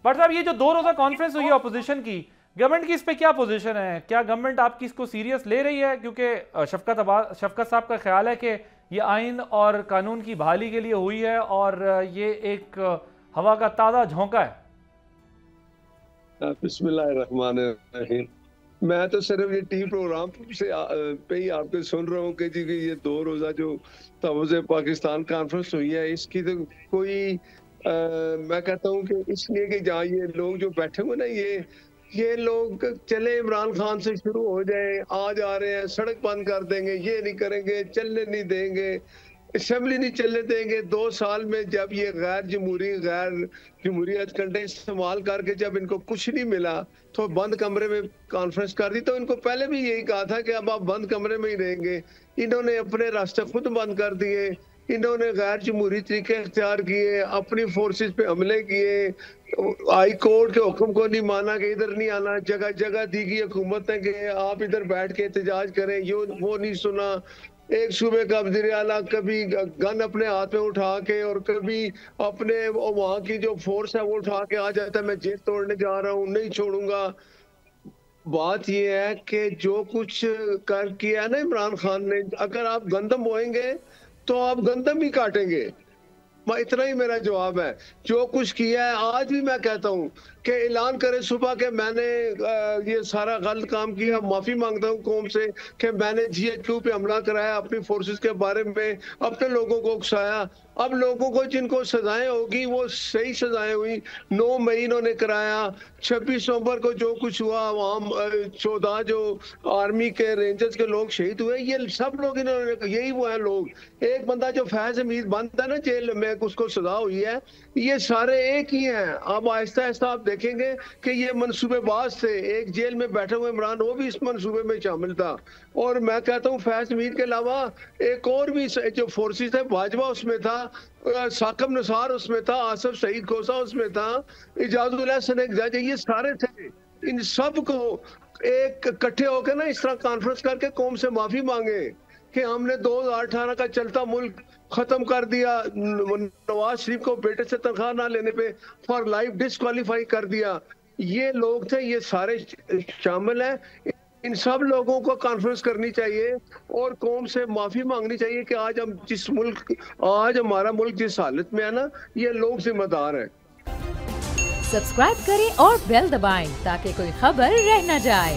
But صاحب یہ جو 2 روزہ کانفرنس ہوئی ہے اپوزیشن کی، گورنمنٹ کی اس پہ کیا پوزیشن ہے؟ کیا گورنمنٹ آپ کی اس کو سیریس لے رہی ہے؟ کیونکہ شفقت صاحب کا خیال ہے کہ یہ آئین اور قانون کی بحالی کے لیے ہوئی ہے اور یہ ایک ہوا کا تازہ جھونکا ہے۔ بسم اللہ الرحمن الرحیم۔ میں تو صرف یہ ٹی پروگرام سے پہ ہی آپ کو سن رہا ہوں کہ جی یہ 2 روزہ جو تحفظ پاکستان کانفرنس ہوئی ہے، اس کی تو کوئی میں کہتا ہوں کہ اس لیے کہ جہاں یہ لوگ جو بیٹھے ہوئے نا، یہ لوگ چلے عمران خان سے شروع ہو جائیں، آ جا رہے ہیں، سڑک بند کر دیں گے، یہ نہیں کریں گے، چلنے نہیں دیں گے، اسمبلی نہیں چلنے دیں گے۔ 2 سال میں جب یہ غیر جمہوریت کنٹے استعمال کر کے جب ان کو کچھ نہیں ملا تو بند کمرے میں کانفرنس کر دی۔ تو ان کو پہلے بھی یہی کہا تھا کہ اب آپ بند کمرے میں ہی رہیں گے۔ انہوں نے اپنے راستے خود بند کر دیے، انہوں نے غیر جمہوری طریقے اختیار کیے، اپنی فورسز پہ حملے کیے، ہائی کورٹ کے حکم کو نہیں مانا کہ ادھر نہیں آنا، جگہ جگہ دی گئی حکومت ہے کہ آپ ادھر بیٹھ کے احتجاج کریں، وہ نہیں سنا۔ ایک صوبے کا وزیر اعلیٰ کبھی گن اپنے ہاتھ میں اٹھا کے اور کبھی اپنے وہاں کی جو فورس ہے وہ اٹھا کے آ جاتا ہے، میں جیل توڑنے جا رہا ہوں، نہیں چھوڑوں گا۔ بات یہ ہے کہ جو کچھ کیا ہے نا عمران خان نے، اگر آپ گندم بوئیں گے تو آپ گندم ہی کاٹیں گے۔ اتنا ہی میرا جواب ہے۔ جو کچھ کیا ہے، آج بھی میں کہتا ہوں کہ اعلان کرے صبح کہ میں نے یہ سارا غلط کام کیا، معافی مانگتا ہوں قوم سے کہ میں نے جی ایچ کیو پہ حملہ کرایا، اپنی فورسز کے بارے میں اپنے لوگوں کو اکسایا۔ اب لوگوں کو جن کو سزائیں ہوگی وہ صحیح سزائیں ہوئی۔ 9 مئی انہوں نے کرایا، 26 نومبر کو جو کچھ ہوا وہاں 14 جو آرمی کے رینجرز کے لوگ شہید ہوئے، یہ سب لوگ انہوں نے، یہی وہ ہیں لوگ۔ ایک بندہ جو فیض حمید بند ہے نا جیل میں، اس کو سزا ہوئی ہے، یہ سارے ایک ہی ہیں۔ اب آہستہ آہستہ آپ دیکھیں گے کہ یہ منصوبے باز تھے۔ ایک جیل میں بیٹھے ہوئے عمران، وہ بھی اس منصوبے میں شامل تھا۔ اور میں کہتا ہوں فیض حمید کے علاوہ ایک اور بھی جو فورسز تھے، باجوہ اس میں تھا، ثاقب نثار اس میں تھا، آصف سعید کھوسہ اس میں تھا، اجاز اللہ سنگ، یہ سارے تھے۔ ان سب کو ایک اکٹھے ہو کے نا اس طرح کانفرنس کر کے قوم سے معافی مانگے کہ ہم نے 2018 کا چلتا ملک ختم کر دیا، نواز شریف کو بیٹے سے تنخواہ نہ لینے پہ فار لائف ڈسکوالیفائی کر دیا۔ یہ لوگ تھے، یہ سارے شامل ہیں۔ ان سب لوگوں کو کانفرنس کرنی چاہیے اور قوم سے معافی مانگنی چاہیے کہ آج ہمارا ملک جس حالت میں ہے نا، یہ لوگ ذمہ دار ہیں۔ سبسکرائب کریں اور بیل دبائیں تاکہ کوئی خبر رہ نہ جائے۔